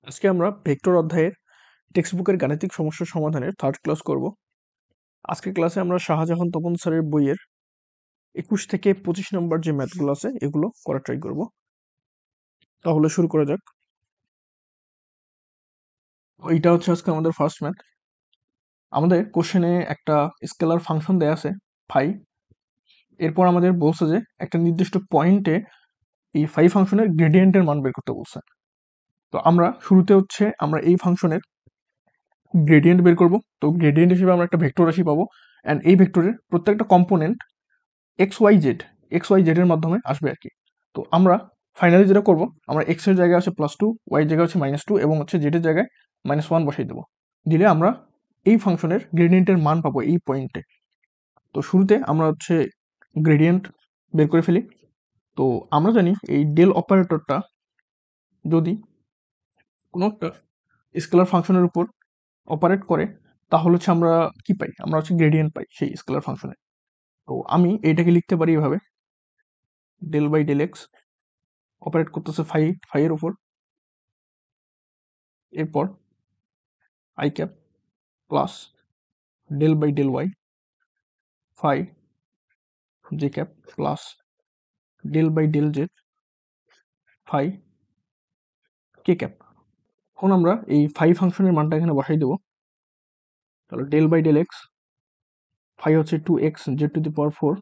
আজকে আমরা ভেক্টর অধ্যায়ের টেক্সট বুকের গাণিতিক সমস্যা সমাধানের থার্ড ক্লাস করব। আজকের ক্লাসে আমরা শাহজাহান তপন স্যারের বইয়ের 21 থেকে 25 নম্বর যে ম্যাথগুলো আছে এগুলো করা ট্রাই করব। তাহলে শুরু করা যাক। এইটা হচ্ছে আজকে আমাদের ফার্স্ট ম্যাথ। আমাদের কোশ্চেনে একটা স্কেলার ফাংশন দেয়া আছে ফাই। এরপর আমাদের বলছে যে একটা নির্দিষ্ট পয়েন্টে এই ফাই ফাংশনের গ্রেডিয়েন্টের মান বের করতে বলছে। তো আমরা শুরুতে হচ্ছে আমরা এই ফাংশনের গ্রেডিয়েন্ট বের করব। তো গ্রেডিয়েন্ট হিসেবে আমরা একটা ভেক্টর রাশি পাবো, অ্যান্ড এই ভেক্টরের প্রত্যেকটা কম্পোনেন্ট এক্স ওয়াই জেড এর মাধ্যমে আসবে আর কি। তো আমরা ফাইনালি যেটা করব, আমরা এক্স এর জায়গায় আছে +2, ওয়াই জায়গায় হচ্ছে -2 এবং হচ্ছে জেড এর জায়গায় -1 বসাই দেবো। দিলে আমরা এই ফাংশনের গ্রেডিয়েন্টের মান পাবো এই পয়েন্টে। তো শুরুতে আমরা হচ্ছে গ্রেডিয়েন্ট বের করে ফেলি। তো আমরা জানি এই ডেল অপারেটরটা যদি কোনো একটা স্কেলার ফাংশনের উপর অপারেট করে তাহলে হচ্ছে আমরা কি পাই, আমরা হচ্ছে গ্রেডিয়েন্ট পাই সেই স্কেলার ফাংশনে। তো আমি এইটাকে লিখতে পারি এভাবে, del by del X operate করতেছে ফাই এর উপর, এরপর I cap plus del by del Y phi J cap plus del by del Z phi K cap. এখন আমরা এই ফাই ফাংশনের মানটা এখানে বসাই দেবো। তাহলে del by del x phi হচ্ছে 2x z to the power 4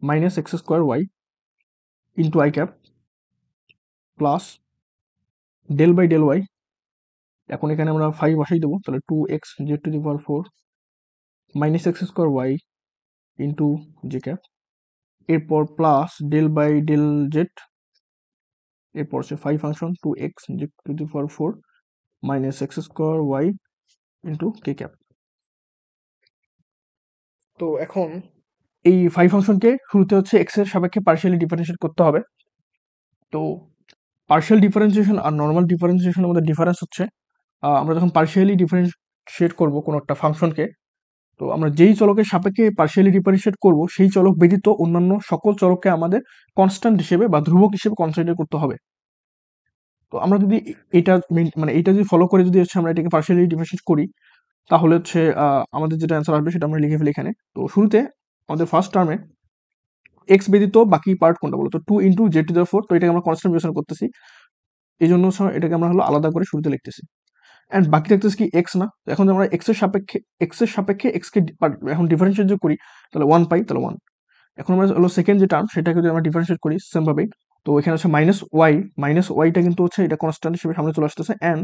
minus x square y into I cap plus del by del y. এখন এখানে আমরা ফাই বসাই দেবো, তাহলে 2x z to the power 4 minus x square y into J cap, এরপর plus del by del z, এরপর হচ্ছে phi function 2x z to the power 4 minus x square y into K cap. তো এখন এই phi ফাংশনকে শুরুতে হচ্ছে x এর সাপেক্ষে পার্শিয়ালি ডিফারেন্সিয়েট করতে হবে। তো পার্শিয়াল ডিফারেন্সিয়েশন আর নর্মাল ডিফারেন্সিয়েশনের মধ্যে ডিফারেন্স হচ্ছে, আমরা যখন পার্শিয়ালি ডিফারেন্সিয়েট করব কোনো একটা ফাংশনকে, তো আমরা যেই চলকের সাপেক্ষে পার্শিয়ালি ডিফারেন্সিয়েট করব সেই চলক ব্যতীত অন্যান্য সকল চলককে আমাদের কনস্ট্যান্ট হিসেবে বা ধ্রুবক হিসেবে কনসিডার করতে হবে। তো আমরা যদি এটা মানে এইটা যদি ফলো করে যদি হচ্ছে আমরা এটাকে পার্শিয়ালি ডিফারেন্সিয়েট করি তাহলে হচ্ছে আমাদের যেটা অ্যান্সার আসবে সেটা আমরা লিখে ফেলি এখানে। তো শুরুতে আমাদের ফার্স্ট টার্মে এক্স ব্যতীত বাকি পার্ট কোনটা বলো, তো 2 ইন্টু জেড টু দি 4, তো এটাকে আমরা কনস্ট্যান্ট বিবেচনা করতেছি, এই জন্য এটাকে আমরা হলো আলাদা করে শুরুতে লিখতেছি। অ্যান্ড বাকি থাকতেছে কি এক্স না, তো এখন আমরা এক্স এর সাপেক্ষে এক্সকে এখন ডিফারেন্সিয়েট যদি করি তাহলে 1 পাই, তাহলে 1। এখন আমরা হলো সেকেন্ড যে টার্ম সেটাকে যদি আমরা ডিফারেন্সিয়েট করি সেম ভাবেই, তো এখানে হচ্ছে মাইনাস ওয়াইটা কিন্তু হচ্ছে এটা কনস্ট্যান্ট হিসেবে সামনে চলে আসতেছে, অ্যান্ড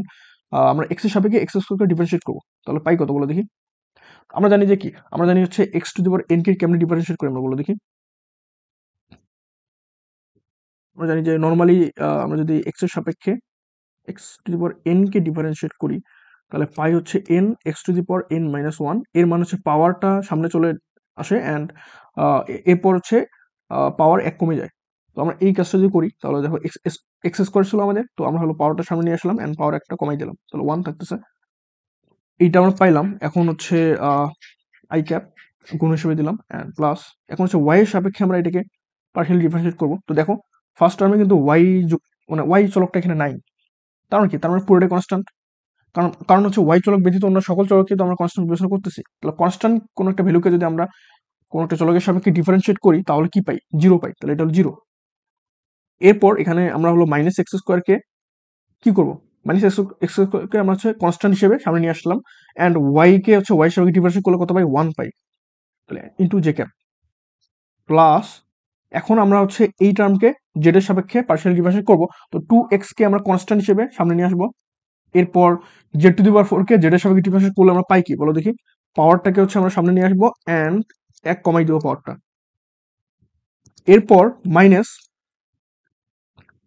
আমরা এক্স এর সাপেক্ষে এক্স স্কোয়ারকে ডিফারেন্সিয়েট করবো, তাহলে পাই কত বলো দেখি। আমরা জানি যে কি, আমরা জানি হচ্ছে x two the power N K কেমনে ডিফারেন্সিয়েট করি আমরা বলো দেখি। আমরা জানি যে নর্মালি আমরা যদি এক্স এর সাপেক্ষে x two the power N K differentiate করি তাহলে পাই হচ্ছে N x two the power N minus one, এর মানে হচ্ছে পাওয়ারটা সামনে চলে আসে, অ্যান্ড এরপর হচ্ছে পাওয়ার এক কমে যায়। তো আমরা এই কাজটা যদি করি তাহলে দেখো এক্স স্কোয়ার ছিল আমাদের, তো আমরা হলো পাওয়ারটা সামনে নিয়ে আসলাম অ্যান্ড পাওয়ার একটা কমাই দিলাম, তাহলে 1 থাকতেছে। এইটা আমরা পাইলাম। এখন হচ্ছে আই ক্যাপ গুণ হিসেবে দিলাম অ্যান্ড প্লাস, এখন হচ্ছে ওয়াই এর সাপেক্ষে আমরা এটাকে পার্শিয়ালি ডিফারেন্সিয়েট করবো। তো দেখো ফার্স্ট টার্মে কিন্তু ওয়াই মানে ওয়াই চলকটা এখানে নাই, তার মানে কি, তার মানে পুরোটাই কনস্ট্যান্ট। কারণ কারণ হচ্ছে ওয়াই চলক ব্যতীত অন্য সকল চলককে তো আমরা কনস্ট্যান্ট বিবেচনা করতেছি। তাহলে কনস্ট্যান্ট কোনো একটা ভ্যালুকে যদি আমরা কোনো একটা চলকের সাপেক্ষে ডিফারেন্সিয়েট করি তাহলে কি পাই, 0 পাই, তাহলে এটা হলো 0। এরপর এখানে আমরা হলো মাইনাস এক্স স্কোয়ারকে কি করবো, মাইনাস এক্স স্কোয়ারকে আমরা হচ্ছে কনস্ট্যান্ট হিসেবে সামনে নিয়ে আসলাম, অ্যান্ড ওয়াইকে হচ্ছে ওয়াই সাপেক্ষে ডিফারেন্সিয়েট করলে কত পাই, 1 পাই, তাহলে ইন্টু জে ক্যাপ প্লাস, এখন আমরা হচ্ছে এই টার্মকে জেড এর সাপেক্ষে পার্শিয়াল ডিফারেন্সিয়েট করবো, তো 2x কে আমরা কনস্ট্যান্ট হিসেবে সামনে নিয়ে আসবো। এরপর Z to the power 4 K Z এর সাপেক্ষে ডিফারেন্সিয়েট করলে আমরা পাই কি বলো দেখি, পাওয়ারটাকে হচ্ছে আমরা সামনে নিয়ে আসবো অ্যান্ড এক কমাই দেবো পাওয়ারটা। এরপর মাইনাস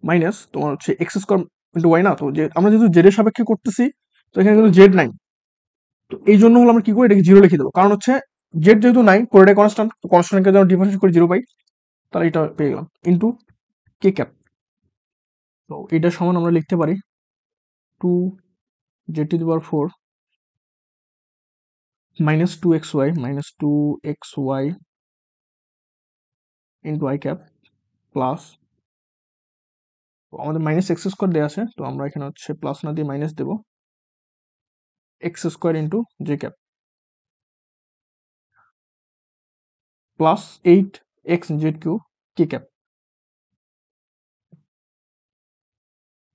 মাইনাস তোমার হচ্ছে এক্স স্কোয়ার ইন্টু ওয়াই না, তো যে আমরা যেহেতু জেড এর সাপেক্ষে করতেছি তো এখানে কিন্তু জেড নাই, তো এই জন্য হলো আমরা কি করি এটাকে 0 লিখে দেবো, কারণ হচ্ছে জেড যেহেতু নাই পুরোটাই কনস্ট্যান্ট, তো কনস্ট্যান্টকে যখন ডিফারেন্সিয়েট করে 0 পাই, তাহলে এটা পেয়ে গেলাম ইন্টু কে ক্যাপ। তো এটা সমান আমরা লিখতে পারি 2 Z to the power 4 minus 2xy into I cap plus আমাদের মাইনাস এক্স স্কোয়ার দেওয়া আছে, তো আমরা এখানে হচ্ছে প্লাস না দিয়ে মাইনাস দেবো, x square into J cap plus 8 x z q k cap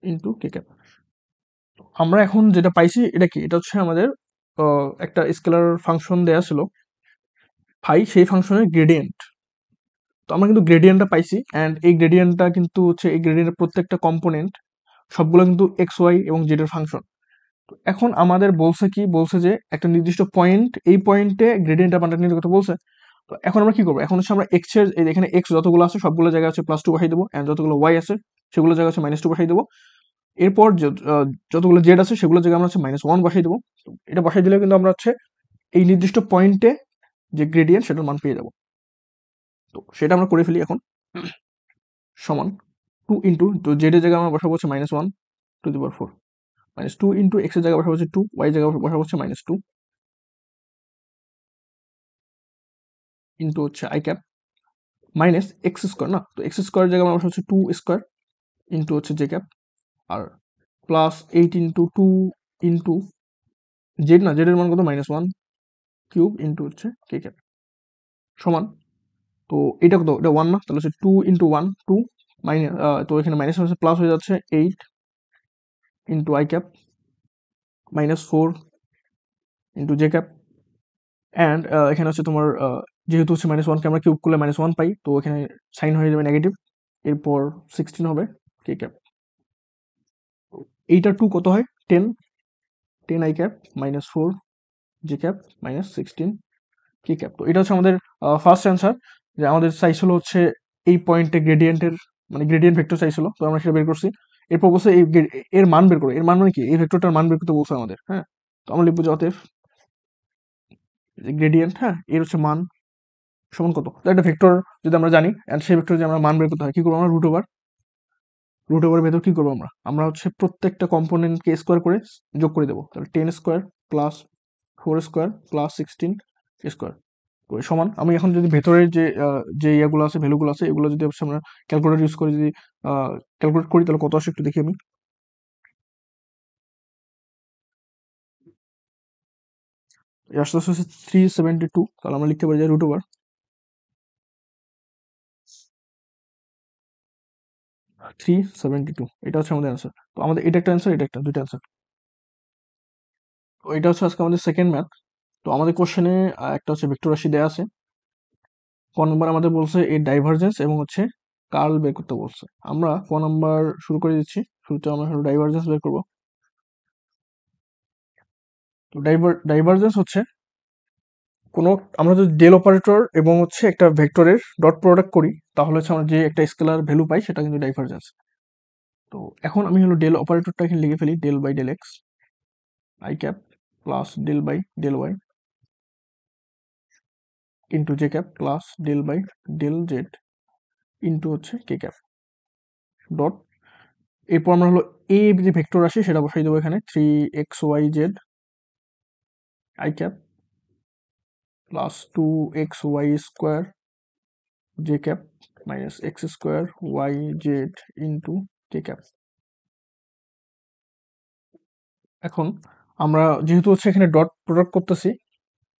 into কে ক্যাপ। আমরা এখন যেটা পাইছি এটা কি, এটা হচ্ছে আমাদের একটা স্কেলার ফাংশন দেয়া ছিল ফাই, সেই ফাংশনের গ্রেডিয়েন্ট। তো আমরা কিন্তু গ্রেডিয়েন্টটা পাইছি, অ্যান্ড এই গ্রেডিয়েন্টটা কিন্তু হচ্ছে এই গ্রেডিয়েন্টের প্রত্যেকটা কম্পোনেন্ট সবগুলো কিন্তু এক্স ওয়াই এবং জেড এর ফাংশন। তো এখন আমাদের বলছে কি, বলছে যে একটা নির্দিষ্ট পয়েন্ট, এই পয়েন্টে গ্রেডিয়েন্টটা পাল্টানোর কথা বলছে। তো এখন আমরা কি করবো, এখন হচ্ছে আমরা এক্স এর এখানে এক্স যতগুলো আছে সবগুলো জায়গায় হচ্ছে +2 বসাই দেবো, অ্যান্ড যতগুলো ওয়াই আছে সেগুলো জায়গায় হচ্ছে -2 বসাই দেবো। এরপর যতগুলো জেড আছে সেগুলো জায়গায় আমরা হচ্ছে -1 বসাই দেবো। তো এটা বসাই দিলে কিন্তু আমরা হচ্ছে এই নির্দিষ্ট পয়েন্টে যে গ্রেডিয়েন্ট সেটার মান পেয়ে যাবো। তো সেটা আমরা করে ফেলি এখন। সমান 2 ইন্টু, তো জেড এর জায়গায় আমরা বসাবো হচ্ছে -1^4, -2 ইন্টু এক্স এর জায়গায় বসাবো হচ্ছে 2, ওয়াই জায়গায় বসাবো হচ্ছে -2 ইন্টু হচ্ছে I cap minus x square, না তো এক্স স্কোয়ার জায়গায় আমরা বসাবো হচ্ছে 2 স্কোয়ার ইন্টু হচ্ছে জে ক্যাপ, আর প্লাস 8 ইন্টু 2 ইন্টু জেড, না জেড এর মান কত, -1³ ইন্টু হচ্ছে কে ক্যাপ সমান, তো এটা কত, এটা 1 না, তাহলে হচ্ছে 2 ইন্টু 1 2 মাইনাস, তো এখানে মাইনাস হচ্ছে প্লাস হয়ে যাচ্ছে 8 into I cap -4 into J cap, and এখানে হচ্ছে তোমার যেহেতু হচ্ছে -1কে আমরা কিউব করলে -1 পাই, তো এখানে সাইন হয়ে যাবে নেগেটিভ, এরপর 16 হবে কে ক্যাপ। এইটা 2 কত হয়, 10 10 I cap -4 J cap -16 K cap. তো এটা হচ্ছে আমাদের ফার্স্ট অ্যান্সার, যে আমাদের চাইছিল হচ্ছে এই পয়েন্টে গ্রেডিয়েন্টের, মানে গ্রেডিয়েন্ট ভেক্টর চাইছিল, তো আমরা সেটা বের করছি। এরপর বলছে এই এর মান বের করো, এর মান মানে কি, এই ভেক্টরটার মান বের করতে বলছে আমাদের, হ্যাঁ। তো আমরা লিখবো যে অতএব গ্রেডিয়েন্ট, হ্যাঁ, এর হচ্ছে মান সমান কত, তো একটা ভেক্টর যদি আমরা জানি, অ্যান্ড সেই ভেক্টর যদি আমরা মান বের করতে হয় কি করবো আমরা, রুট ওভার ভেতর কি করবো আমরা হচ্ছে প্রত্যেকটা কম্পোনেন্টকে স্কোয়ার করে যোগ করে দেবো, তাহলে 10 square plus 4 square plus 16 square সমান। আমি এখন যদি ভেতরের যে ইয়াগুলো আছে, ভ্যালুগুলো আছে, এগুলো যদি হচ্ছে আমরা ক্যালকুলেটর ইউজ করে যদি ক্যালকুলেট করি, তাহলে কত আসে একটু দেখি আমি। আসতে হচ্ছে 372, তাহলে আমরা লিখতে পারি যে রুট ওভার 372, এটা হচ্ছে আমাদের অ্যান্সার। তো আমাদের এটা একটা অ্যান্সার, এটা একটা, দুইটা অ্যান্সার। তো এটা হচ্ছে আজকে আমাদের সেকেন্ড ম্যাথ। তো আমাদের কোশ্চেনে একটা হচ্ছে ভেক্টর রাশি দেওয়া আছে, ক নম্বর আমাদের বলছে এর ডাইভারজেন্স এবং হচ্ছে কার্ল বের করতে বলছে। আমরা ক নম্বর শুরু করে দিচ্ছি, শুরুতে আমরা ডাইভারজেন্স বের করবো। তো ডাইভারজেন্স হচ্ছে কোনো, আমরা যদি ডেল অপারেটর এবং হচ্ছে একটা ভেক্টরের ডট প্রোডাক্ট করি, তাহলে হচ্ছে আমরা যে একটা স্কেলার ভ্যালু পাই সেটা কিন্তু ডাইভারজেন্স। তো এখন আমি ডেল অপারেটরটা এখানে লিখে ফেলি, del by del X I cap plus del by del Y into J cap plus del by del Z into হচ্ছে কে ক্যাপ ডট, এরপর আমরা এ যে ভেক্টর আসে সেটা বসাই দেবো এখানে, 3xyz I cap plus 2xy square J cap minus x square Y Z into K cap. এখন আমরা যেহেতু হচ্ছে এখানে ডট প্রোডাক্ট করতেছি,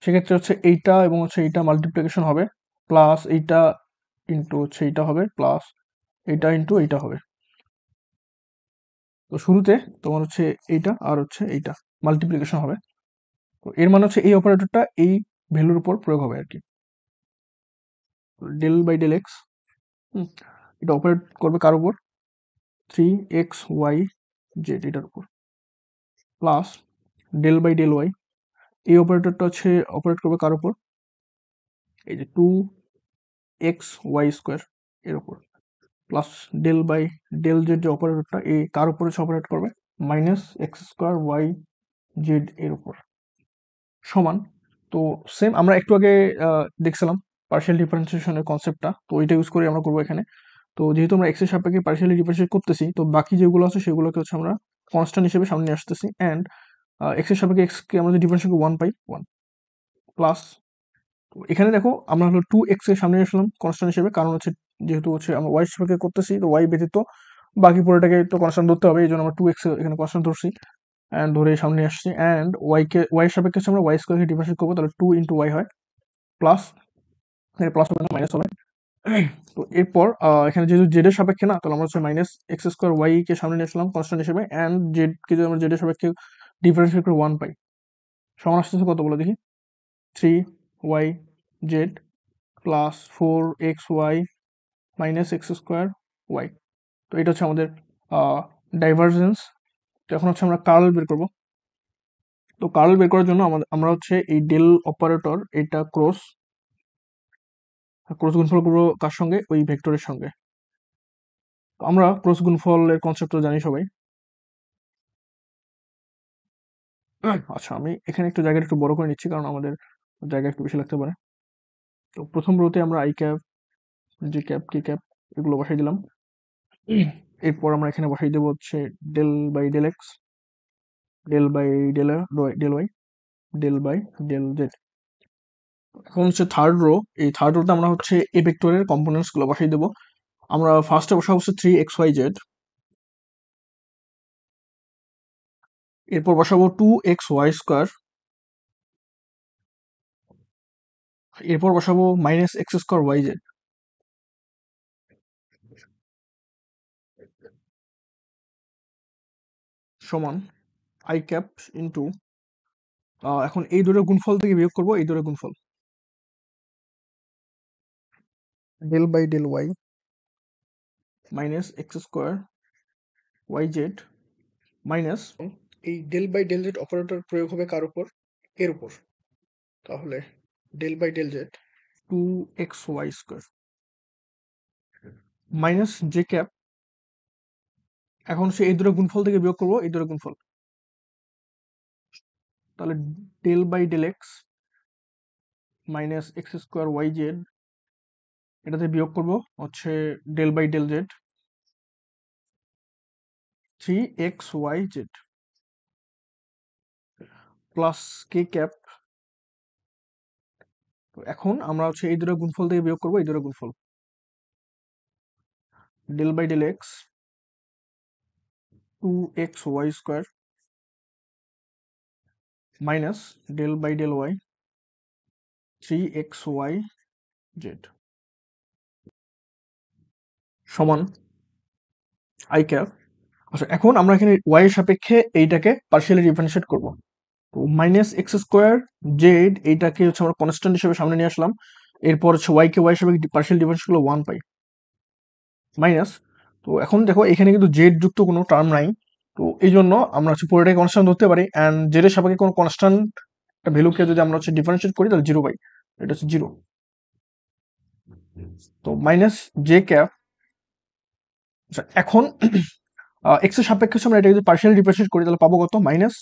সেক্ষেত্রে হচ্ছে এইটা এবং হচ্ছে এইটা মাল্টিপ্লিকেশন হবে, প্লাস এইটা ইন্টু হচ্ছে এইটা হবে, প্লাস এইটা ইন্টু এইটা হবে। তো শুরুতে তোমার হচ্ছে এইটা আর হচ্ছে এইটা মাল্টিপ্লিকেশন হবে, তো এর মানে হচ্ছে এই অপারেটরটা এই ভ্যালুর উপর প্রয়োগ হবে আর কি, ডেল বাই ডেল এক্স, এটা অপারেট করবে কার উপর, 3xyz এটার উপর, plus del by del Y, এই অপারেটরটা হচ্ছে অপারেট করবে কার উপর, এই যে 2xy স্কোয়ার এর উপর, plus del by del Z যে অপারেটরটা এই কার উপরে অপারেট করবে, -x² y z এর উপর সমান। তো সেম আমরা একটু আগে দেখছিলাম পার্শিয়াল ডিফারেন্সিয়েশনের কনসেপ্টটা, তো ওইটা ইউজ করে আমরা করবো এখানে। তো যেহেতু আমরা এক্স এর সাপেক্ষে পার্শিয়ালি ডিফারেন্সিয়েট করতেছি, তো বাকি যেগুলো আছে সেগুলোকে হচ্ছে আমরা কনস্ট্যান্ট হিসেবে সামনে নিয়ে আসতেছি, অ্যান্ড এক্স এর সাপেক্ষে এক্সকে আমরা যদি ডিফারেন্সিয়েট 1 পাই 1 প্লাস, তো এখানে দেখো আমরা 2x এর সামনে নিয়ে আসলাম কনস্ট্যান্ট হিসেবে, কারণ হচ্ছে যেহেতু হচ্ছে আমরা ওয়াই সাপেক্ষে করতেছি, তো ওয়াই ব্যতীত বাকি পুরোটাকে তো কনস্ট্যান্ট ধরতে হবে, এই জন্য আমরা 2x এখানে কনস্ট্যান্ট ধরছি অ্যান্ড ধরে সামনে আসছি। অ্যান্ড ওয়াই এর সাপেক্ষে আমরা ওয়াই স্কোয়ারকে ডিফারেন্সিয়েট করবো, তাহলে 2 ইন্টু ওয়াই হয় প্লাস, প্লাস হবে না মাইনাস হবে। তো এরপর এখানে যেহেতু জেড এর সাপেক্ষে না, তাহলে আমরা হচ্ছে মাইনাস এক্স স্কোয়ার ওয়াই কে সামনে নিয়ে আসলাম কনস্ট্যান্ট হিসেবে, অ্যান্ড জেড কে যদি আমরা জেড এর সাপেক্ষে ডিফারেন্সিয়েট করে 1 পাই, সমান আসতেছে কত বলে দেখি, 3y Z plus 4xy minus x square Y. তো এটা হচ্ছে আমাদের ডাইভারজেন্স। তো এখন হচ্ছে আমরা কার্ল বের করব। তো কার্ল বের করার জন্য আমরা হচ্ছে এই ডেল অপারেটর এটা ক্রস ক্রস গুণফল করবো কার সঙ্গে, ওই ভেক্টরের সঙ্গে। তো আমরা ক্রস গুণফলের কনসেপ্ট তো জানি সবাই। আচ্ছা, আমি এখানে একটু জায়গাটা একটু বড় করে নিচ্ছি, কারণ আমাদের জায়গা একটু বেশি লাগতে পারে। তো প্রথম রোতে আমরা I cap, G cap, K cap এগুলো বসাই দিলাম। এরপর আমরা এখানে বসাই দেবো হচ্ছে del by del X, del by del del Y, del by del Z. এখন হচ্ছে থার্ড রো, এই থার্ড রোতে আমরা হচ্ছে এ ভেক্টরের কম্পোনেন্টস গুলো বসাই দেবো। আমরা ফার্স্টে বসাবো হচ্ছে 3xyz, এরপর বসাবো 2xy স্কোয়ার, এরপর বসাবো minus x square Y Z সমান আই ক্যাপ ইন্টু, এখন এই দুটোর গুণফল থেকে বিয়োগ করবো এই দুটোর গুণফল, del by del y minus x square Y z minus, এই del by del z operator প্রয়োগ হবে কার উপর, এর উপর, তাহলে del by del z 2xy square minus j cap, এখন সে এই দুটো গুণফল থেকে বিয়োগ করবো এই দুটো গুণফল, তাহলে del by del X minus x square Y Z, এটাতে বিয়োগ করবো হচ্ছে del by del Z 3xy Z plus K cap. এখন আমরা হচ্ছে এই দুটো গুণফল থেকে বিয়োগ করবো এই দুটো গুণফল, del by del X 2xy square minus del by del Y 3xy Z সমান আই ক্যাপ। আচ্ছা, এখন আমরা এখানে ওয়াই এর সাপেক্ষে এইটাকে পার্শিয়ালি ডিফারেন্সিয়েট করব। তো মাইনাস এক্স স্কোয়ার জেড এইটাকে হচ্ছে আমরা কনস্ট্যান্ট হিসেবে সামনে নিয়ে আসলাম, এরপর হচ্ছে ওয়াই কে ওয়াই হিসেবে পার্শিয়াল ডিফারেন্স করলে 1 পাই মাইনাস। তো এখন দেখো এখানে কিন্তু জেড যুক্ত কোনো টার্ম নাই, তো এই জন্য আমরা হচ্ছে পুরোটাকে কনস্ট্যান্ট ধরতে পারি, অ্যান্ড জেড এর সাপেক্ষে কোনো কনস্ট্যান্ট ভ্যালুকে যদি আমরা হচ্ছে ডিফারেন্সিয়েট করি তাহলে 0 পাই, এটা হচ্ছে 0। তো মাইনাস জে ক্যাপ। আচ্ছা, এখন এক্স এর সাপেক্ষে হচ্ছে আমরা এটা যদি পার্শিয়াল ডিফারেন্সিয়েট করি তাহলে পাবো কত, মাইনাস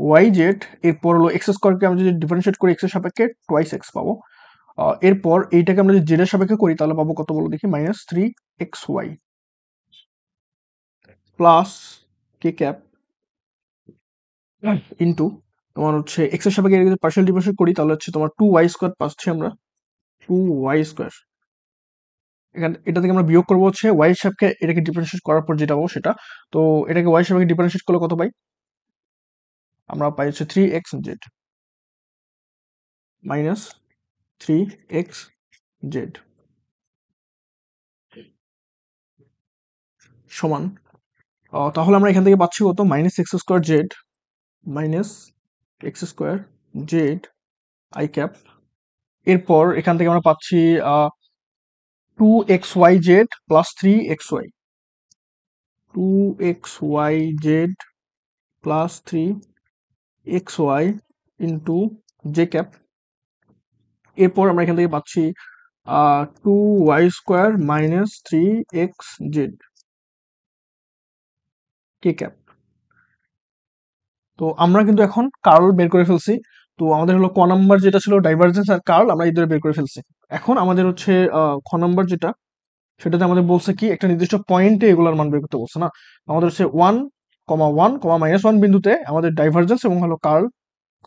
ওয়াই জেড, এরপর হলো এক্স স্কোয়ারকে আমরা যদি ডিফারেন্সিয়েট করি এক্স এর সাপেক্ষে টোয়াইস এক্স পাবো। এরপর এইটাকে আমরা যদি জেড এর সাপেক্ষে করি তাহলে পাবো কত বলো দেখি, minus 3xy plus K cap into তোমার হচ্ছে এক্স এর সাপেক্ষে যদি পার্শিয়াল ডিফারেন্সিয়েট করি তাহলে হচ্ছে তোমার 2y স্কোয়ার পাচ্ছি আমরা, 2y স্কোয়ার। এখান এটা থেকে আমরা বিয়োগ করবো হচ্ছে ওয়াই এর সাপেক্ষে এটাকে ডিফারেন্সিয়েট করার পর যেটা পাবো সেটা। তো এটাকে ওয়াই এর সাপেক্ষে ডিফারেন্সিয়েট করলে কত পাই, আমরা পাই হচ্ছে 3xz মাইনাস 3xz সমান, তাহলে আমরা এখান থেকে পাচ্ছি কত, minus x square Z minus x square Z I cap. এরপর এখান থেকে আমরা পাচ্ছি 2xyz plus 3xy, 2xyz plus 3xy into J cap. এরপর আমরা এখান থেকে পাচ্ছি 2y স্কোয়ার মাইনাস 3xz কে ক্যাপ। তো আমরা কিন্তু এখন কার্ল বের করে ফেলছি। তো আমাদের হলো ক নাম্বার যেটা ছিল ডাইভারজেন্স আর কার্ল, আমরা এই দুটো বের করে ফেলছি। এখন আমাদের হচ্ছে খ নাম্বার যেটা, সেটাতে আমাদের বলছে কি একটা নির্দিষ্ট পয়েন্টে এগুলোর মান বের করতে বলছে না, আমাদের হচ্ছে 1,1,-1 বিন্দুতে আমাদের ডাইভারজেন্স এবং হলো কার্ল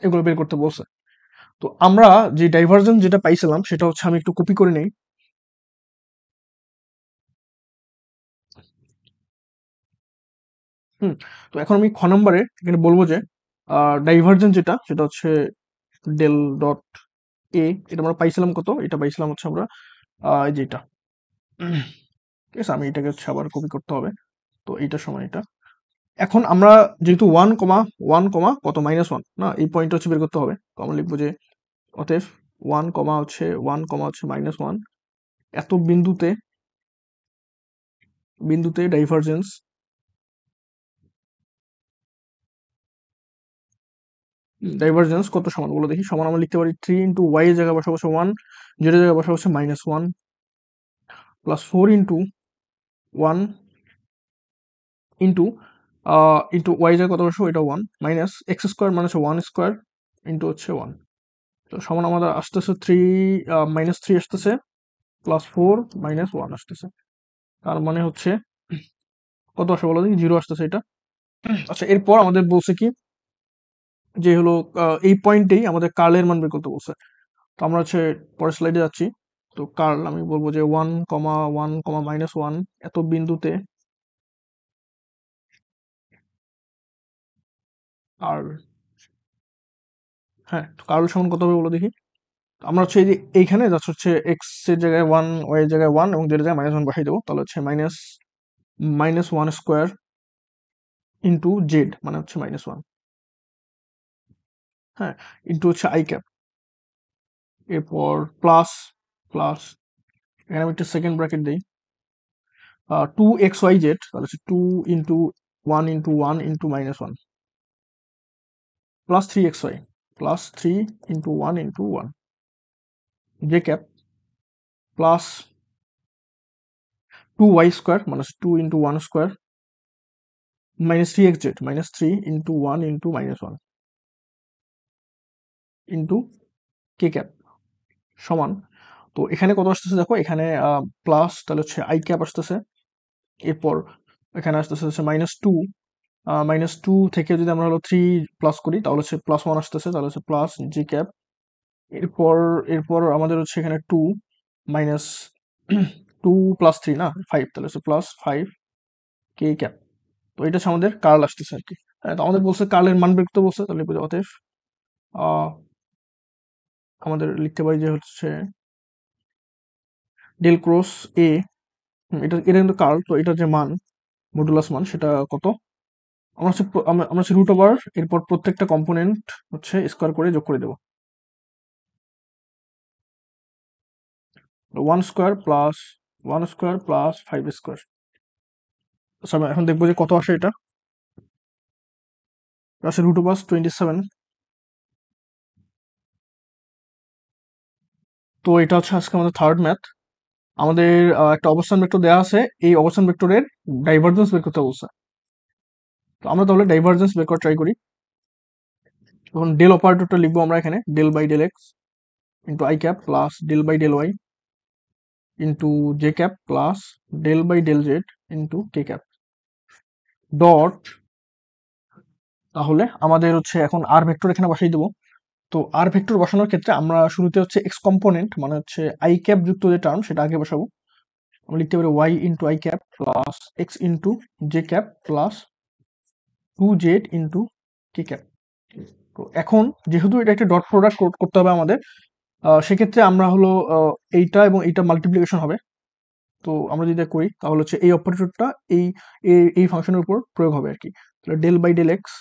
এগুলো বের করতে বলছে। তো আমরা যে ডাইভারজেন্স যেটা পাইছিলাম সেটা হচ্ছে আমি একটু কপি করে নেই। হুম। তো এখন আমি খ নম্বরে এখানে বলবো যে ডাইভারজেন্স যেটা সেটা হচ্ছে ডেল ডট এ। এটা আমরা পাইছিলাম কত? এটা পাইছিলাম হচ্ছে আমরা এই যে এটা। ঠিক আছে, আমি এটাকে হচ্ছে আবার কপি করতে হবে। তো এইটার সময় এটা, এখন আমরা যেহেতু ওয়ান কমা কত -1 না, এই পয়েন্ট হচ্ছে বের করতে হবে। তো আমরা লিখবো যে অতএব ওয়ান কমা হচ্ছে -1 এত বিন্দুতে ডাইভারজেন্স কত সমান বলো দেখি। সমান আমরা লিখতে পারি 3 ইন্টু ওয়াই এর জায়গায় বসা বসে 1, জেড এর জায়গায় বসা বসে -1 প্লাস 4 ইন্টু 1 ইন্টু ওয়াই জায়গায় কত বসবো, এটা 1 মাইনাস এক্স স্কোয়ার মানে হচ্ছে 1 স্কোয়ার ইন্টু হচ্ছে 1। তো সমান আমাদের আসতেছে 3, -3 আসতেছে, প্লাস 4 -1 আসতেছে। তার মানে হচ্ছে কত আসে বলো দেখি, 0 আসতেছে এটা। আচ্ছা, এরপর আমাদের বলছে কি যে হলো এই পয়েন্টেই আমাদের কার্লের মান বের করতে বলছে। তো আমরা হচ্ছে পরের স্লাইডে যাচ্ছি। তো কার্ল আমি বলবো যে 1, 1, -1 এত বিন্দুতে আর, হ্যাঁ, কার্ল সমান কত হবে বলো দেখি। আমরা হচ্ছে এই যে এইখানে জাস্ট হচ্ছে এক্স এর জায়গায় 1, ওয়াই এর জায়গায় 1 এবং জেড এর জায়গায় -1 বসাই দেবো। তাহলে হচ্ছে -1 স্কোয়ার ইন্টু জেড মানে হচ্ছে -1, হ্যাঁ, ইন্টু হচ্ছে আই ক্যাপ। এরপর প্লাস প্লাস এখানে আমি একটা সেকেন্ড ব্র্যাকেট দিই, 2xyz, তাহলে হচ্ছে 2 into 1 into 1 plus 3xy plus 3 into 1 j cap plus 2y square মানে হচ্ছে 2 into 1 square -3xz minus 3 into 1 into কে ক্যাপ সমান। তো এখানে কত আসতেছে দেখো, এখানে প্লাস, তাহলে হচ্ছে আই ক্যাপ আসতেছে। এরপর এখানে আসতেছে হচ্ছে -2 থেকে যদি আমরা হলো 3 প্লাস করি তাহলে হচ্ছে +1 আসতেছে, তাহলে হচ্ছে প্লাস জি ক্যাপ। এরপর আমাদের হচ্ছে এখানে 2 মাইনাস 2 প্লাস 3 না 5, তাহলে হচ্ছে +5 কে ক্যাপ। তো এটা হচ্ছে আমাদের কার্ল আসতেছে আর কি। হ্যাঁ, তো আমাদের বলছে কার্লের মান বের করতে বলছে, তাহলে অতএব আহ, আমাদের লিখতে পারি যে হচ্ছে ডেল ক্রস এ, এটা কিন্তু কার্ল, তো এটার যে মান মডুলাস মান সেটা কত, আমরা হচ্ছে রুট ওভার এরপর প্রত্যেকটা কম্পোনেন্ট হচ্ছে স্কোয়ার করে যোগ করে দেবো। 1 স্কোয়ার প্লাস 5 স্কোয়ার। আচ্ছা, আমরা এখন দেখবো যে কত আসে এটা। আসে √27। তো এটা হচ্ছে আজকে আমাদের থার্ড ম্যাথ। আমাদের একটা অবস্থান ভেক্টর দেওয়া আছে, এই অবস্থান ভেক্টরের ডাইভারজেন্স বের করতে বলছে। তো আমরা তাহলে ডাইভারজেন্স বের করা ট্রাই করি। তখন ডেল অপারেটরটা লিখবো আমরা এখানে, del by del X into I cap plus del by del Y into J cap plus del by del Z into K cap dot. তাহলে আমাদের হচ্ছে এখন আর ভেক্টর এখানে বসাই দেবো। তো আর ভেক্টর বসানোর ক্ষেত্রে আমরা শুরুতে হচ্ছে এক্স কম্পোনেন্ট মানে হচ্ছে আই ক্যাপ যুক্ত যে টার্ম সেটা আগে বসাবো। আমরা লিখতে পারি Y into I cap plus X into J cap plus 2z into K cap. তো এখন যেহেতু এটা একটা ডট প্রোডাক্ট করতে হবে আমাদের, সেক্ষেত্রে আমরা হলো এইটা এবং এইটা মাল্টিপ্লিকেশন হবে। তো আমরা যদি এটা করি তাহলে হচ্ছে এই অপারেটরটা এই এই ফাংশনের উপর প্রয়োগ হবে আর কি। তাহলে del by del X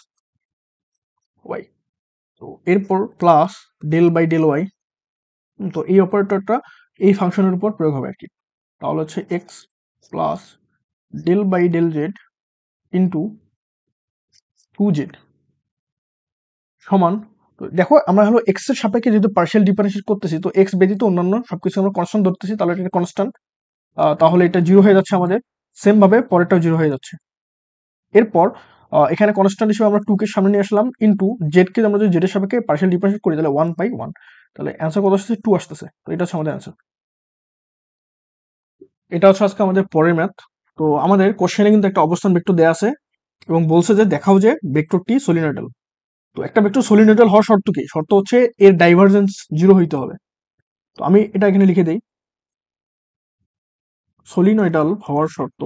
Y, তো এরপর plus del by del Y, তো এই অপারেটরটা এই ফাংশনের উপর প্রয়োগ হবে আর কি। তাহলে হচ্ছে X plus del by del Z into 2z সমান। তো দেখো আমরা হলো এক্স এর সাপেক্ষে যেহেতু পার্শিয়াল ডিফারেন্সিয়েট করতেছি, তো এক্স ব্যতীত অন্যান্য সবকিছু আমরা কনস্ট্যান্ট ধরতেছি, তাহলে এটা কনস্ট্যান্ট, তাহলে এটা জিরো হয়ে যাচ্ছে আমাদের। সেম ভাবে পরেরটাও জিরো হয়ে যাচ্ছে। এরপর এখানে কনস্ট্যান্ট হিসেবে আমরা 2 কে সামনে নিয়ে আসলাম, ইন্টু জেড কে আমরা যদি জেড এর সাপেক্ষে পার্শিয়াল ডিফারেন্সিয়েট করি তাহলে 1/1, তাহলে অ্যান্সার কত আসছে, 2 আসতেছে। তো এটা হচ্ছে আমাদের অ্যান্সার। এটা হচ্ছে আজকে আমাদের পরের ম্যাথ। তো আমাদের কোশ্চেনে কিন্তু একটা অবস্থান ভেক্টর দেয়া আছে এবং বলছে যে দেখাও যে ভেক্টরটি সলিনয়েডাল। তো একটা ভেক্টর সলিনয়েডাল হওয়ার শর্ত কি, শর্ত হচ্ছে এর ডাইভারজেন্স জিরো হইতে হবে। তো আমি এটা এখানে লিখে দেই, সলিনয়েডাল হওয়ার শর্ত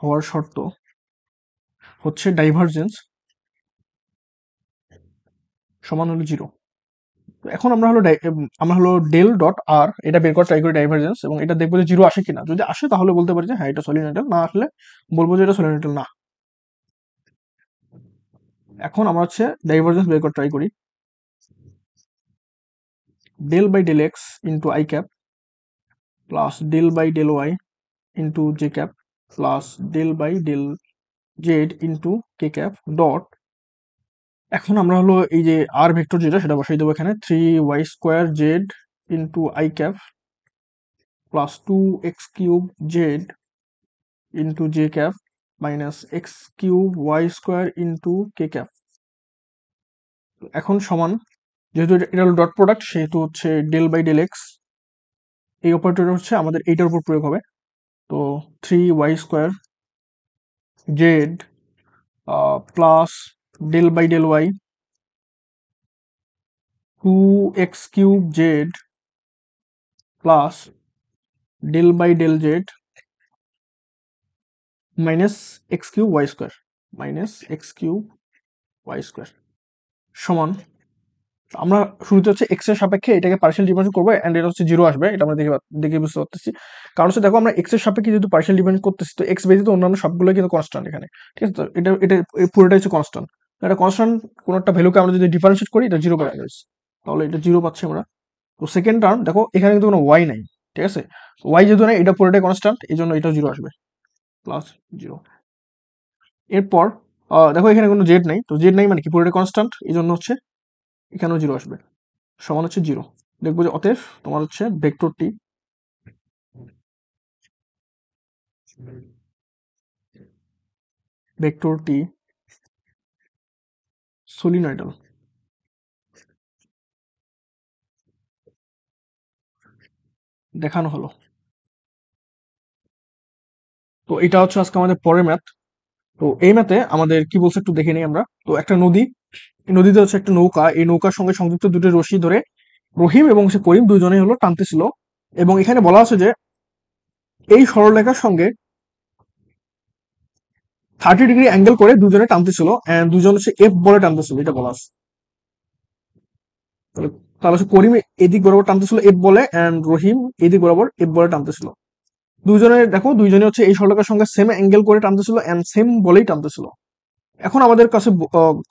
হওয়ার শর্ত হচ্ছে ডাইভারজেন্স সমান হলো 0। এখন আমরা হলো ডেল ডট আর এটা বের করার ট্রাই করি ডাইভারজেন্স, এবং এটা দেখবো যে 0 আসে কিনা। যদি আসে তাহলে বলতে পারি যে হ্যাঁ এটা সলিনয়েডাল, না আসলে বলবো যে এটা সলিনয়েডাল না। এখন আমরা হচ্ছে ডাইভারজেন্স বের করার ট্রাই করি। Del by del X into I cap plus del by del Y into J cap plus del by del Z into K cap dot, এখন আমরা হলো এই যে আর ভেক্টর যেটা সেটা বসাই দেবো এখানে 3y² Z into I cap plus 2x³ Z into J cap minus x³ y² into K cap. এখন সমান, যেহেতু এটা হলো ডট প্রোডাক্ট সেহেতু হচ্ছে ডেল বাই ডেল এক্স, এই অপারেটর হচ্ছে আমাদের এইটার উপর প্রয়োগ হবে। তো 3y² Z plus del by del Y 2x³ Z plus del by del Z minus x³ সমান, আমরা শুরুতে হচ্ছে এক্স এর সাপেক্ষে এটাকে পার্শিয়াল ডিফারেন্স করবো এন্ড এটা হচ্ছে 0 আসবে, এটা আমরা দেখে বুঝতে পারতেছি। কারণ হচ্ছে দেখো আমরা এক্স এর সাপেক্ষে যেহেতু পার্শিয়াল ডিফারেন্স করতেছি, তো এক্স ব্যতীত অন্যান্য সবগুলো কিন্তু কনস্ট্যান্ট এখানে, ঠিক আছে। তো এটা এটা এই পুরোটাই হচ্ছে কনস্ট্যান্ট। এটা কনস্ট্যান্ট কোন একটা ভ্যালুকে আমরা যদি ডিফারেন্সিয়েট করি এটা 0 করে আসবে, তাহলে এটা 0 পাচ্ছি আমরা। তো সেকেন্ড টার্ম দেখো এখানে কিন্তু কোনো ওয়াই নাই, ঠিক আছে। ওয়াই যেহেতু নাই, এটা পুরোটাই কনস্ট্যান্ট, এই জন্য এটা 0 আসবে, প্লাস 0। এরপর দেখো এখানে কোনো জেড নাই, তো জেড নাই মানে কি পুরোটাই কনস্ট্যান্ট, এই জন্য হচ্ছে এখানেও 0 আসবে, সমান হচ্ছে 0। দেখবো যে অতএব তোমার হচ্ছে ভেক্টরটি সলিনয়েডাল। দেখানো হলো। তো এটা হচ্ছে আজকে আমাদের পরের ম্যাথ। তো এই ম্যাথে আমাদের কি বলছে একটু দেখে নিই আমরা। তো একটা নদী, এই নদীতে হচ্ছে একটা নৌকা, এই নৌকার সঙ্গে সংযুক্ত দুটো রশি ধরে রহিম এবং সে করিম দুজনেই হলো টানতেছিল, এবং এখানে বলা আছে যে এই সরলরেখার সঙ্গে 30 ডিগ্রি অ্যাঙ্গেল করে দুজনে টানতেছিল, এন্ড দুজন হচ্ছে এফ বলে টানতেছিল, এটা বলা আছে। তাহলে তাহলে হচ্ছে করিম এদিক বরাবর টানতেছিল এফ বলে, এন্ড রহিম এদিক বরাবর এফ বলে টানতেছিল। দুজনের দেখো দুইজনে হচ্ছে এই সরলরেখার সঙ্গে সেম অ্যাঙ্গেল করে টানতেছিল এন্ড সেম বলেই টানতেছিল। এখন আমাদের কাছে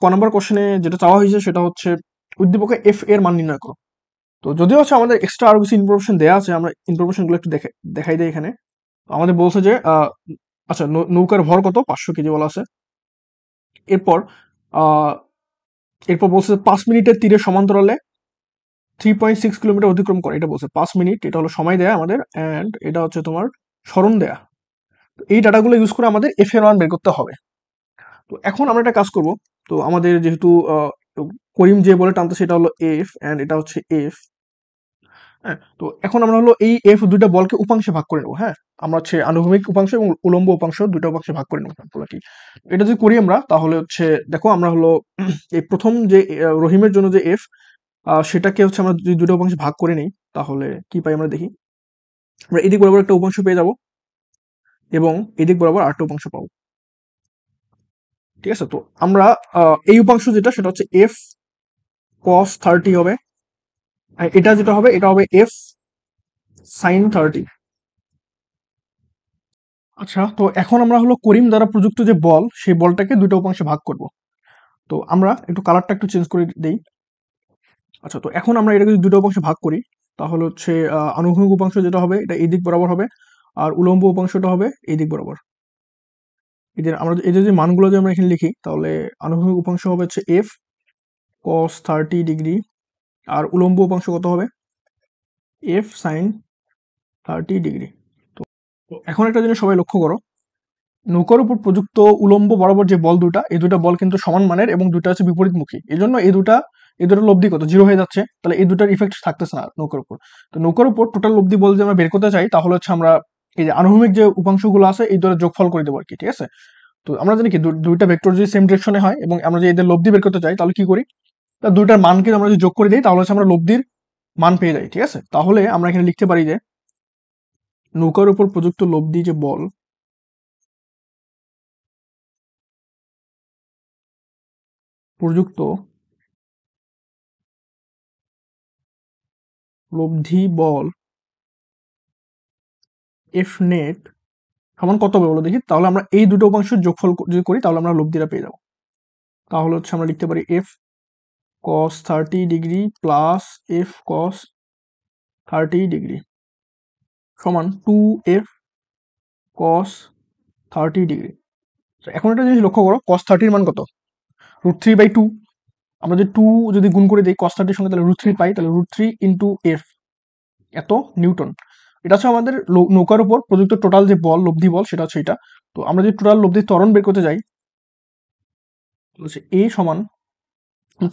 ক নাম্বার কোশ্চেনে যেটা চাওয়া হয়েছে সেটা হচ্ছে উদ্দীপকে এফ এর মান নির্ণয় করো। তো যদিও হচ্ছে আমাদের এক্সট্রা আরো কিছু ইনফরমেশন দেওয়া আছে, আমরা ইনফরমেশন গুলো একটু দেখাই দিই এখানে। আমাদের বলছে যে আচ্ছা নৌকার ভর কত, 500 কেজি বলা আছে। এরপর আহ এরপর বলছে 5 মিনিটের তীরে সমান্তরালে 3.6 কিলোমিটার অতিক্রম করে, এটা বলছে 5 মিনিট, এটা হলো সময় দেয়া আমাদের, এন্ড এটা হচ্ছে তোমার স্মরণ দেয়া। এই ডাটাগুলো ইউজ করে আমাদের এফ এর মান বের করতে হবে। তো এখন আমরা একটা কাজ করব। তো আমাদের যেহেতু করিম যে বলে টানতো সেটা হলো এফ, এন্ড এটা হচ্ছে এফ। হ্যাঁ, তো এখন আমরা হলো এই এফ দুইটা বলকে উপাংশে ভাগ করে নেবো। হ্যাঁ, আমরা হচ্ছে আনুভূমিক উপাংশ এবং উলম্ব উপাংশ দুটো উপাংশে ভাগ করে নেবো কি। এটা যদি করি আমরা তাহলে হচ্ছে দেখো আমরা হলো এই প্রথম যে রহিমের জন্য যে এফ, সেটাকে হচ্ছে আমরা যদি দুটো উপাংশে ভাগ করে নিই তাহলে কি পাই আমরা দেখি। আমরা এদিক বরাবর একটা উপাংশ পেয়ে যাব এবং এদিক বরাবর আরেকটা উপাংশ পাবো, ঠিক আছে। তো আমরা এই উপাংশ যেটা সেটা হচ্ছে এফ কস 30 হবে, আর এটা যেটা হবে এটা হবে এফ সাইন 30। আচ্ছা, তো এখন আমরা হলো করিম দ্বারা প্রযুক্ত যে বল সেই বলটাকে দুটো উপাংশে ভাগ করব। তো আমরা একটু কালারটা একটু চেঞ্জ করে দেই। আচ্ছা, তো এখন আমরা এটাকে যদি দুটো উপাংশে ভাগ করি তাহলে হচ্ছে আনুভূমিক উপাংশ যেটা হবে এটা এই দিক বরাবর হবে, আর উলম্ব উপাংশটা হবে এই দিক বরাবর। এদের আমরা এদের যে মানগুলো যদি আমরা এখানে লিখি তাহলে আনুভূমিক উপাংশ হবে হচ্ছে এফ কস 30 ডিগ্রি, আর উলম্ব উপাংশ কত হবে এফ সাইন 30 ডিগ্রি। তো এখন একটা জিনিস সবাই লক্ষ্য করো, নৌকার উপর প্রযুক্ত উলম্ব বরাবর যে বল দুটা, এই দুটা বল কিন্তু সমান মানের এবং দুটা হচ্ছে বিপরীতমুখী, এই জন্য এই দুটো লব্ধি কত 0 হয়ে যাচ্ছে, তাহলে এই দুটার ইফেক্ট থাকতেছে না নৌকার উপর। তো নৌকার উপর টোটাল লব্ধি বল যে আমরা বের করতে চাই তাহলে হচ্ছে আমরা এই যে আনুভূমিক যে উপাংশগুলো আছে এই দুটো যোগফল করে দেবো আর কি, ঠিক আছে। তো আমরা জানি কি দুইটা ভেক্টর যদি সেম ডিরেকশনে হয় এবং আমরা যদি এদের লব্ধি বের করতে চাই তাহলে কি করি, তা দুইটার মানকে আমরা যদি যোগ করে দিই তাহলে হচ্ছে আমরা লব্ধির মান পেয়ে যাই, ঠিক আছে। তাহলে আমরা এখানে লিখতে পারি যে নৌকার উপর প্রযুক্ত লব্ধি যে বল প্রযুক্ত লব্ধি বল এফ নেট সমান কত হবে বলো দেখি। তাহলে আমরা এই দুটো উপাংশের যোগফল যদি করি তাহলে আমরা লব্ধিটা পেয়ে যাবো। তাহলে হচ্ছে আমরা লিখতে পারি F cos 30 degree plus F cos 30 degree সমান 2f cos 30 ডিগ্রি। এখন একটা জিনিস লক্ষ্য করো, cos 30 মান কত? √3/2। আমরা যদি 2 যদি গুণ করে দিই cos 30 সঙ্গে তাহলে √3 পাই, তাহলে √3 × f এত নিউটন। এটা হচ্ছে আমাদের নৌকার উপর প্রযুক্ত টোটাল যে বল লব্ধি বল সেটা হচ্ছে এটা। তো আমরা যদি টোটাল লব্ধি ত্বরণ বের করতে যাই হচ্ছে এ সমান,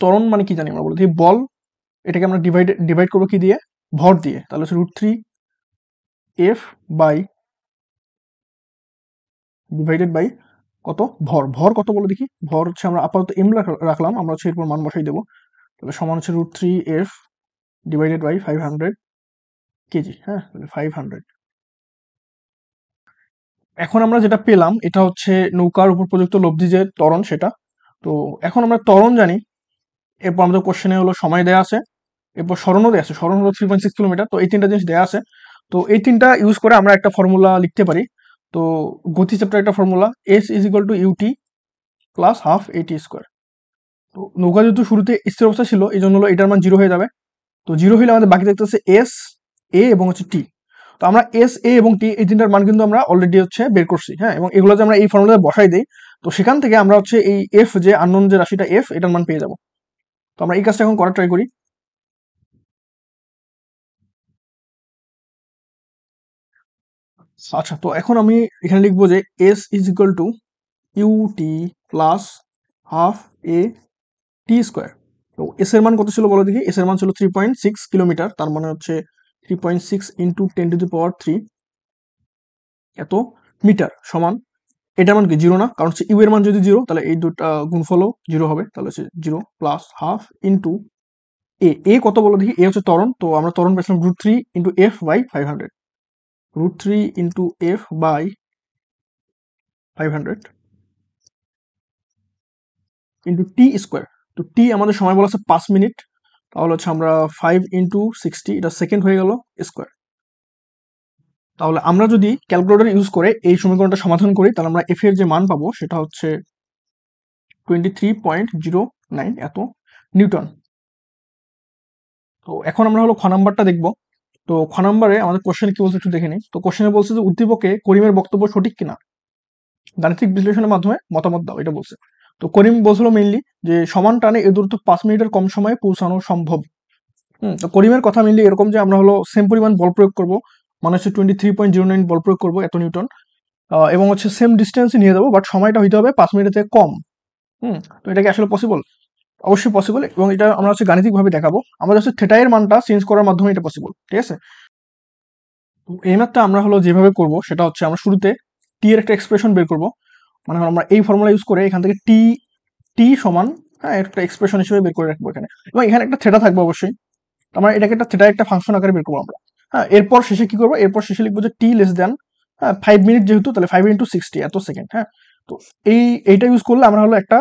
ত্বরণ মানে কি জানি আমরা বলি বল, এটাকে আমরা ডিভাইড করবো কি দিয়ে? ভর দিয়ে। তাহলে হচ্ছে √3f বাই ডিভাইডেড বাই কত? ভর। ভর কত বলো দেখি। ভর হচ্ছে আমরা আপাতত এম রাখলাম, আমরা হচ্ছে এরপর মান বসাই দেবো। তাহলে সমান হচ্ছে √3f ডিভাইডেড বাই 500 কেজি। হ্যাঁ, 500। এখন আমরা যেটা পেলাম এটা হচ্ছে নৌকার উপর প্রযুক্ত লব্ধি যে ত্বরণ সেটা। তো এখন আমরা ত্বরণ জানি, এরপর আমাদের কোশ্চেনে হলো সময় দেওয়া আছে, এরপর স্মরণও দেওয়া আছে। স্মরণ হলো 3.6 কিলোমিটার। তো এই তিনটা জিনিস দেওয়া আছে। তো এই তিনটা ইউজ করে আমরা একটা ফর্মুলা লিখতে পারি। তো গতি চ্যাপ্টার একটা formula, s is equal to U T plus half A T square. তো নৌকা যেহেতু শুরুতে স্থির অবস্থা ছিল এই জন্য হলো এটার মান 0 হয়ে যাবে। তো 0 হলে আমাদের বাকি থাকতেছে এস, এ এবং হচ্ছে টি। তো আমরা এস, এ এবং টি এই তিনটার মান কিন্তু আমরা অলরেডি হচ্ছে বের করছি। হ্যাঁ, এবং এগুলো যে আমরা এই ফর্মুলাতে বসাই দিই, তো সেখান থেকে আমরা হচ্ছে এই এফ যে আননোন যে রাশিটা এফ এটার মান পেয়ে যাব। তো আমরা এই কাজটা এখন করার ট্রাই করি। আচ্ছা, তো এখন আমি এখানে লিখবো যে S is equal to U T plus half A T square. তো এস এর মান কত ছিল বলো দেখি। এস এর মান ছিল 3.6 কিলোমিটার, তার মানে হচ্ছে 3.6 ইন্টু 10⁻³ এত মিটার সমান, এটার মান কি 0 না? কারণ হচ্ছে ইউ এর মান যদি 0 তাহলে এই দুটা গুণফলও 0 হবে। তাহলে হচ্ছে 0 প্লাস হাফ ইন্টু এ। এ কত বলো দেখি। এ হচ্ছে ত্বরণ, তো আমরা ত্বরণ পেয়েছিলাম √3 × f/500। √3 × f/500 into T square. তো টি আমাদের সময় বলা আছে 5 মিনিট, তাহলে হচ্ছে আমরা 5 × 60 এটা সেকেন্ড হয়ে গেল স্কোয়ার। তাহলে আমরা যদি ক্যালকুলেটর ইউজ করে এই সমীকরণটা সমাধান করি তাহলে আমরা এফ এর যে মান পাবো সেটা হচ্ছে 23.09 এত নিউটন। তো এখন আমরা হলো খ নাম্বারটা দেখবো। তো খ নাম্বারে আমাদের কোশ্চেন কি বলছে একটু দেখে নিই। তো কোশ্চেনে বলছে যে উদ্দীপকে করিমের বক্তব্য সঠিক কিনা গাণিতিক বিশ্লেষণের মাধ্যমে মতামত দাও, এটা বলছে। তো করিম বলছিল মেইনলি যে সমান টানে এ দূরত্ব 5 মিনিটের কম সময়ে পৌঁছানো সম্ভব। তো করিমের কথা মেইনলি এরকম যে আমরা হলো সেম পরিমাণ বল প্রয়োগ করবো, মানে হচ্ছে 23.09 বল প্রয়োগ করবো এত নিউটন, এবং হচ্ছে সেম ডিস্টেন্সে নিয়ে যাবো, বাট সময়টা হইতে হবে 5 মিনিটের থেকে কম। তো এটা কি আসলে পসিবল? অবশ্যই পসিবল, এবং এটা আমরা হচ্ছে গাণিতিকভাবে দেখাবো। আমাদের হচ্ছে থিটা এর মানটা চেঞ্জ করার মাধ্যমে এটা পসিবল, ঠিক আছে? তো এই ম্যাথটা আমরা হলো যেভাবে করব সেটা হচ্ছে আমরা শুরুতে টি এর একটা এক্সপ্রেশন বের করব। মানে হলো আমরা এই ফর্মুলা ইউজ করে এখান থেকে টি টি সমান, হ্যাঁ, একটা এক্সপ্রেশন হিসেবে বের করে রাখবো এখানে, এবং এখানে একটা থিটা থাকবে অবশ্যই। আমরা এটাকে একটা থিটা একটা ফাংশন আকারে বের করবো আমরা। হ্যাঁ, এরপর শেষে কি করবো? এরপর শেষে লিখবো যে টি লেস দেন 5 মিনিট, যেহেতু তাহলে 5 × 60 এত সেকেন্ড। হ্যাঁ, তো এইটা ইউজ করলে আমরা হলো একটা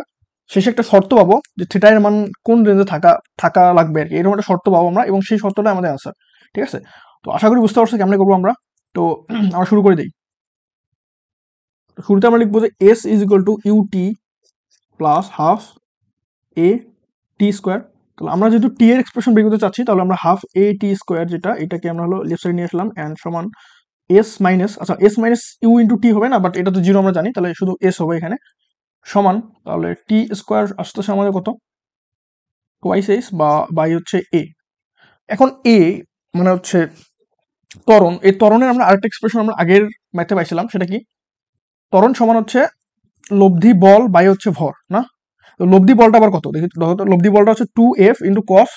শেষে একটা শর্ত পাবো যে থিটা এর মান কোন রেঞ্জে থাকা থাকা লাগবে আর কি, এরকম একটা শর্ত পাবো আমরা, এবং সেই শর্তটা আমাদের আনসার। ঠিক আছে, তো আশা করি বুঝতে পারছো কেমনে করবো আমরা। তো আমরা শুরু করে দিই। তো শুরুতে আমরা লিখবো যে S is equal to U T plus half A T square. তাহলে আমরা যেহেতু টি এর এক্সপ্রেশন বের করতে চাচ্ছি তাহলে আমরা হাফ এ টি স্কোয়ার যেটা, এটাকে আমরা হলো লেফট সাইড নিয়ে আসলাম, অ্যান্ড সমান এস মাইনাস, আচ্ছা S minus you into T হবে না, বাট এটা তো 0 আমরা জানি, তাহলে শুধু এস হবে এখানে, সমান তাহলে টি স্কোয়ার আসতেছে আমাদের কত? টোয়াইস এস বা বাই হচ্ছে এ। এখন এ মানে হচ্ছে ত্বরণ, এই ত্বরণের আমরা আরেকটা এক্সপ্রেশন আমরা আগের ম্যাথে পাইছিলাম, সেটা কি? ত্বরণ সমান হচ্ছে লব্ধি বল বাই হচ্ছে ভর না। তো লব্ধি বলটা আবার কত দেখি। লব্ধি বলটা হচ্ছে 2f ইন্টু কস,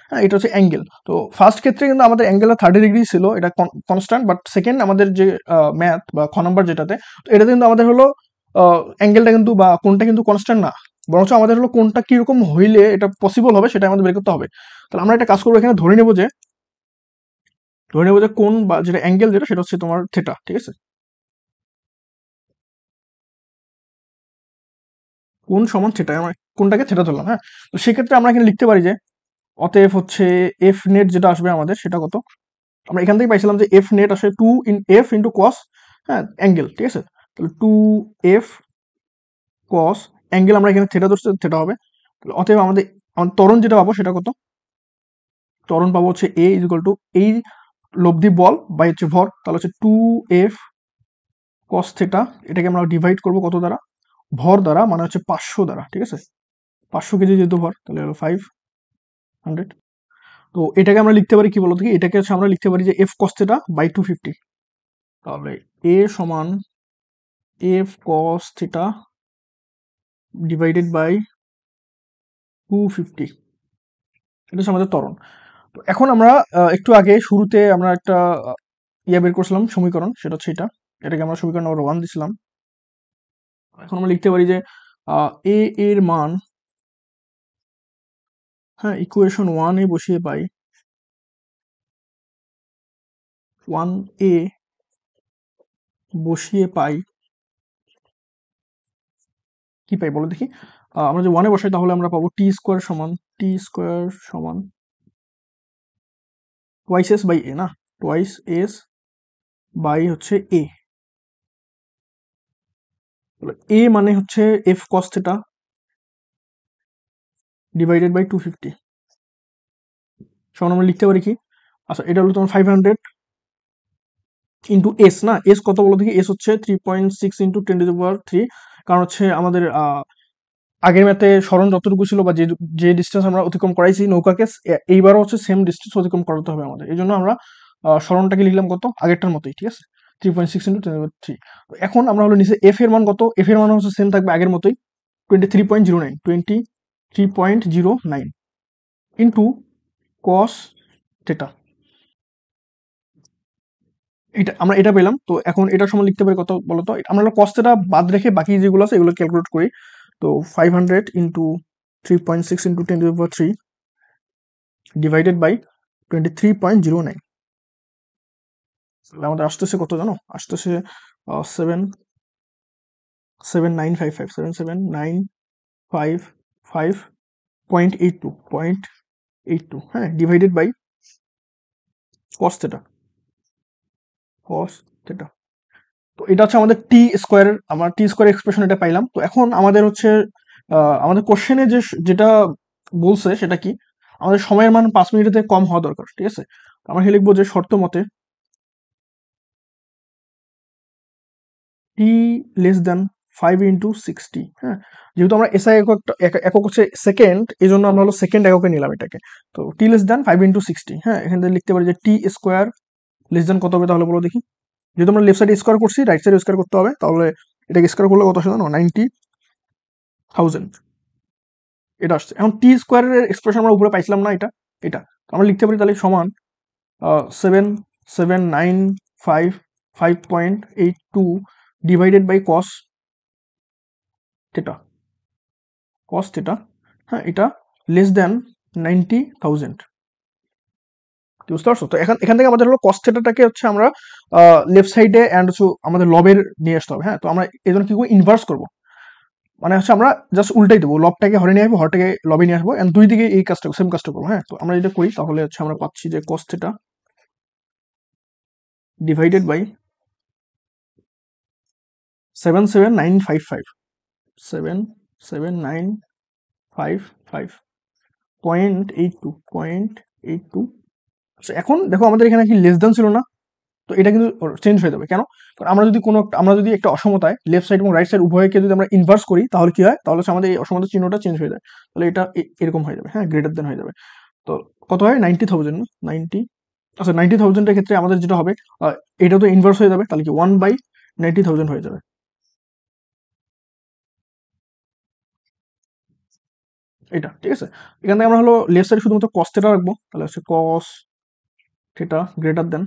হ্যাঁ, এটা হচ্ছে অ্যাঙ্গেল। তো ফার্স্ট ক্ষেত্রে কিন্তু আমাদের অ্যাঙ্গেলটা 30 ডিগ্রি ছিল, এটা কনস্ট্যান্ট, বাট সেকেন্ড আমাদের যে ম্যাথ বা খ নম্বর যেটাতে, তো এটাতে কিন্তু আমাদের হলো অ্যাঙ্গেলটা কিন্তু বা কোনটা কিন্তু কনস্ট্যান্ট না, বরঞ্চ আমাদের হলো কোনটা কিরকম হইলে এটা পসিবল হবে সেটা আমাদের বের করতে হবে। তাহলে আমরা একটা কাজ করবো, এখানে ধরে নেবো যে কোন বা যেটা অ্যাঙ্গেল যেটা সেটা হচ্ছে তোমার থেটা, ঠিক আছে? কোণ সমান থিটা, আমরা কোনটাকে থিটা ধরলাম, হ্যাঁ। তো সেক্ষেত্রে আমরা এখানে লিখতে পারি যে অতএব হচ্ছে এফ নেট যেটা আসবে আমাদের সেটা কত, আমরা এখান থেকে পাইছিলাম যে এফ নেট আসে টু ইন এফ ইন্টু কস, হ্যাঁ, অ্যাঙ্গেল, ঠিক আছে। তাহলে টু এফ কস অ্যাঙ্গেল আমরা এখানে থিটা ধরছি, থিটা হবে। তাহলে অতএব আমাদের ত্বরণ যেটা পাবো সেটা কত, ত্বরণ পাবো হচ্ছে এ ইজ ইকুয়াল টু এই লব্ধি বল বাই হচ্ছে ভর, তাহলে হচ্ছে টু এফ কস থিটা, এটাকে আমরা ডিভাইড করবো কত দ্বারা, ভর দ্বারা, মানে হচ্ছে 500 দ্বারা, ঠিক আছে। 500 কেজি যেহেতু ভর, তাহলে হলো 500। তো এটাকে আমরা লিখতে পারি কি বলতো কি, এটাকে হচ্ছে আমরা লিখতে পারি যে এফ কস থিটা বাই 250। তাহলে এ সমান F cos theta divided by 250, এটা হচ্ছে আমাদের ত্বরণ। তো এখন আমরা একটু আগে শুরুতে আমরা একটা ইয়ে বের করছিলাম সমীকরণ, সেটা হচ্ছে এটা, এটাকে আমরা সমীকরণ নম্বর 1 দিছিলাম। এখন আমরা লিখতে পারি যে এ এর মান, হ্যাঁ, ইকুয়েশন 1 এ বসিয়ে পাই 1 এ বসিয়ে পাই কি পাই বলো দেখি। আমরা যে 1 এ বসাই তাহলে আমরা পাবো টি স্কোয়ার সমান টোয়াইস এস বাই এ, না, টোয়াইস এস বাই হচ্ছে এ। এ মানে হচ্ছে F cos theta divided by 250 সমান আমরা লিখতে পারি কি, আচ্ছা এটা হলো তোমার 500 ইন্টু এস, না, এস কত বলো দেখি, এস হচ্ছে 3.6 ইন্টু 10⁻³ কারণ হচ্ছে আমাদের আগের ম্যাথে সরণ যতটুকু ছিল বা যে যে ডিস্টেন্স আমরা অতিক্রম করাইছি নৌকাকে, এইবারও হচ্ছে সেম ডিস্টেন্স অতিক্রম করাতে হবে আমাদের, এই জন্য আমরা সরণটাকে লিখলাম কত আগেরটার মতোই, ঠিক আছে, 3.6 ইন্টু 10⁻³। এখন আমরা হলো নিচে এফ এর মান কত, এফ এর মান হচ্ছে সেম থাকবে আগের মতোই 23.09 ইন্টু কস থিটা, এটা আমরা এটা পেলাম। তো এখন এটার সময় লিখতে পারি কত বলতো, আমরা কস থিটা বাদ রেখে বাকি যেগুলো আছে এগুলো ক্যালকুলেট করি। তো 500 ইন্টু 3.6 ইন্টু 10⁻³ ডিভাইডেড বাই 23.09, আমাদের আসতেছে কত জানো, আসতেছে 77955 77955.82, হ্যাঁ, divided by cos theta, cos theta. তো এটা হচ্ছে আমাদের টি স্কোয়ার, আমরা টি স্কোয়ার এক্সপ্রেশন এটা পাইলাম। তো এখন আমাদের হচ্ছে আমাদের কোশ্চেনে যেটা বলছে সেটা কি, আমাদের সময়ের মান 5 মিনিটের কম হওয়া দরকার, ঠিক আছে। আমরা লিখবো যে শর্ত মতে টি লেস দেন 5 × 60, হ্যাঁ, যেহেতু আমরা এসআই একক হচ্ছে সেকেন্ড, এই জন্য আমরা হলো সেকেন্ড এককে নিলাম এটাকে। তো টি লেস দেন 5 × 60, হ্যাঁ, এখান থেকে লিখতে পারি যে টি স্কোয়ার লেস দেন কত হবে তাহলে বলো দেখি, যেহেতু আমরা লেফট সাইডে স্কোয়ার করছি রাইট সাইডে স্কোয়ার করতে হবে, তাহলে এটাকে স্কোয়ার করলে কত আসে জানো, 90,000 এটা আসছে। এখন টি স্কোয়ারের এক্সপ্রেশন আমরা উপরে পাইছিলাম না, এটা এটা তো আমরা লিখতে পারি তাহলে সমান 77955.82 divided by theta cos theta, হ্যাঁ, এটা লেস দেন 90,000, বুঝতে পারছো। তো এখান থেকে আমাদের হলো কস থেটাটাকে হচ্ছে আমরা লেফট সাইডে অ্যান্ড হচ্ছে আমাদের লবের নিয়ে আসতে হবে, হ্যাঁ। তো আমরা এই জন্য কি করবো, ইনভার্স করবো, মানে হচ্ছে আমরা জাস্ট উল্টাই দেবো, লবটাকে হরে নিয়ে আসবো, হরটাকে লবে নিয়ে আসবো, এন্ড দুই দিকে এই কাজটা সেম কাজটা করবো, হ্যাঁ। তো আমরা যেটা করি তাহলে হচ্ছে আমরা পাচ্ছি যে কস থেটা ডিভাইডেড বাই 77955 77955.82 এখন দেখো আমাদের এখানে কি লেস দেন ছিল না, তো এটা কিন্তু চেঞ্জ হয়ে যাবে কেন, কারণ আমরা যদি একটা অসমতায় লেফট সাইড এবং রাইট সাইড উভয়কে যদি আমরা ইনভার্স করি তাহলে কি হয়, তাহলে হচ্ছে আমাদের এই অসমতার চিহ্নটা চেঞ্জ হয়ে যায়, তাহলে এটা এরকম হয়ে যাবে, হ্যাঁ, গ্রেটার দেন হয়ে যাবে। তো কত হয় 90,000, 90, আচ্ছা 90,000 এর ক্ষেত্রে আমাদের যেটা হবে, এটা তো ইনভার্স হয়ে যাবে, তাহলে কি 1/90,000 হয়ে যাবে, এটা ঠিক আছে। এখান থেকে আমরা হলো লেফট সাইড শুধুমাত্র কস থেটা রাখবো, তাহলে হচ্ছে কস থেটা গ্রেটার দেন,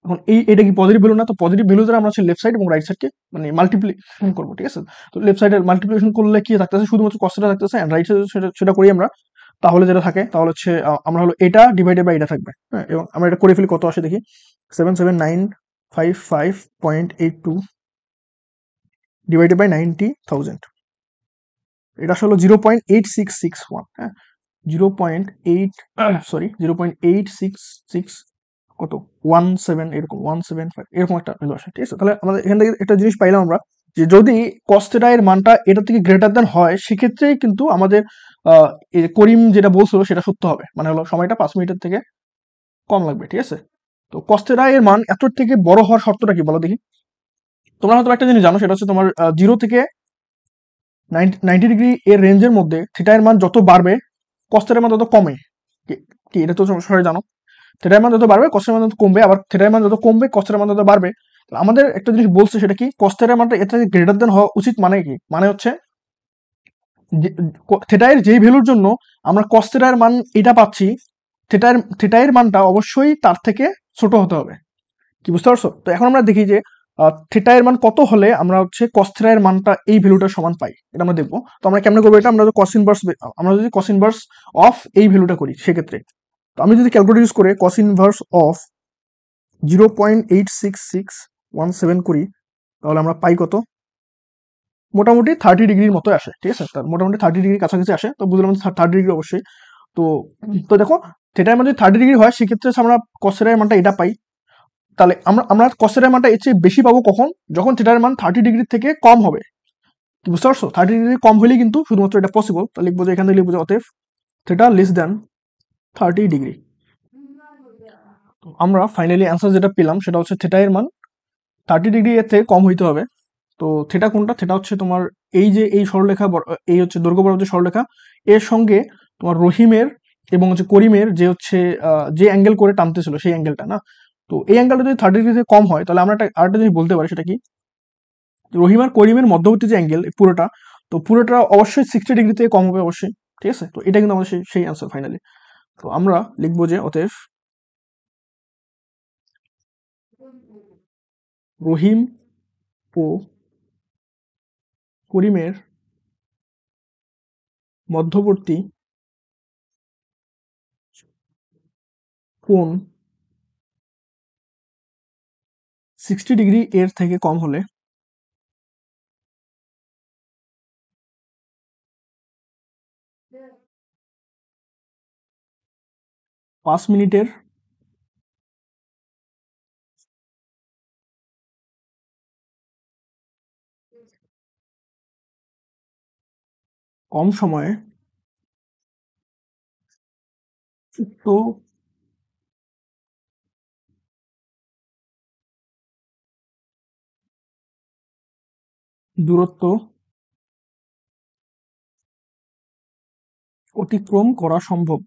এখন এটা কি পজিটিভ ভ্যালু না, তো পজিটিভ ভ্যালু দ্বারা আমরা হচ্ছে লেফট সাইড এবং রাইট সাইডকে মানে মাল্টিপ্লিকেশন করবো, ঠিক আছে। তো লেফট সাইডের মাল্টিপ্লিকেশন করলে কি থাকতেছে, শুধুমাত্র কস থেটা থাকতেছে, এন্ড রাইট সাইডে সেটা করি আমরা, তাহলে যেটা থাকে তাহলে হচ্ছে আমরা হলো এটা ডিভাইডেড বাই এটা থাকবে, হ্যাঁ, এবং আমরা এটা করে ফেলি কত আসে দেখি, 77955.82 ডিভাইডেড বাই 90,000, এটা আসলে 0.8661, হ্যাঁ, 0.8, সরি 0.866 কত 17 এরকম 175 এরকম একটা ভ্যালু আসে, ঠিক আছে। তাহলে আমাদের এখান থেকে একটা জিনিস পাইলাম আমরা, যে যদি cos θ এর মানটা এটা থেকে গ্রেটার দেন হয়, সেক্ষেত্রেই কিন্তু আমাদের এই যে করিম যেটা বলছিল সেটা সত্য হবে, মানে হলো সময়টা 5 মিনিটের থেকে কম লাগবে, ঠিক আছে। তো cos θ এর মান এত থেকে বড় হওয়ার শর্তটা কি বলো দেখি। তোমরা হয়তো একটা জিনিস জানো, সেটা হচ্ছে তোমার 0 থেকে 90 ডিগ্রি এর রেঞ্জের মধ্যে থিটা এর মান যত বাড়বে cos θ এর মান তত কমে। কি কি এটা তো তোমরা সবাই জানো। থিটা এর মান যত বাড়বে cos এর মান তত কমবে, আবার থিটা এর মান যত কমবে cos এর মান তত বাড়বে। তো আমাদের একটা জিনিস বলছে, সেটা কি cos θ এর মানটা এর থেকে গ্রেটার দেন হওয়া উচিত, মানে কি, মানে হচ্ছে থিটা এর যেই ভ্যালুর জন্য আমরা cos θ এর মান এটা পাচ্ছি, থিটা এর মানটা অবশ্যই তার থেকে ছোট হতে হবে। কি বুঝতে পারছো? তো এখন আমরা দেখি যে থিটা এর মান কত হলে আমরা হচ্ছে cos θ এর মানটা এই ভ্যালুটার সমান পাই, এটা আমরা দেখবো। তো আমরা কেমনে করবো এটা, আমরা যদি cos ইনভার্স অফ এই ভ্যালুটা করি সেক্ষেত্রে, তো আমি যদি ক্যালকুলেটর ইউজ করে cos ইনভার্স অফ 0.86617 করি, তাহলে আমরা পাই কত, মোটামুটি 30 ডিগ্রির মতো আসে, ঠিক আছে। তার মোটামুটি 30 ডিগ্রির কাছাকাছি আসে, তো বুঝলাম 30 ডিগ্রি অবশ্যই। তো তো দেখো, থিটার মান যদি 30 ডিগ্রি হয়, সেক্ষেত্রে আমরা cos θ এর মানটা এটা পাই। তাহলে আমরা cos θ এর মানটা এর চেয়ে বেশি পাবো কখন, যখন থিটার মান 30 ডিগ্রি থেকে কম হবে। কি বুঝতে পারছো? 30 ডিগ্রি কম হলেই কিন্তু শুধুমাত্র এটা পসিবল। তাহলে লিখবো যে, এখান থেকে লিখবো যে অতএব থিটা লেস দ্যান 30 ডিগ্রি। আমরা ফাইনালি অ্যান্সার যেটা পেলাম সেটা হচ্ছে থিটা এর মান 30 ডিগ্রি এর থেকে কম হইতে হবে। তো থিটা কোনটা, থিটা হচ্ছে তোমার এই যে এই সরলরেখা, এই হচ্ছে দৈর্ঘ্য বরাবর যে সরলরেখা, এর সঙ্গে তোমার রহিমের এবং হচ্ছে করিমের যে হচ্ছে যে অ্যাঙ্গেল করে টানতেছিল সেই অ্যাঙ্গেলটা না। তো এই অ্যাঙ্গেলটা যদি 30 ডিগ্রি থেকে কম হয়, তাহলে আমরা আরেকটা জিনিস বলতে পারি, সেটা কি, রহিম আর করিমের মধ্যবর্তী যে অ্যাঙ্গেল পুরোটা, তো পুরোটা অবশ্যই 60 ডিগ্রি থেকে কম হবে অবশ্যই, ঠিক আছে। তো এটা কিন্তু আমাদের সেই অ্যান্সার ফাইনালি। তো আমরা লিখবো যে অতএব রহিম ও করিমের মধ্যবর্তী কোণ 60 ডিগ্রি এর থেকে কম হলে 5 মিনিটের কম সময়ে উক্ত দূরত্ব অতিক্রম করা সম্ভব।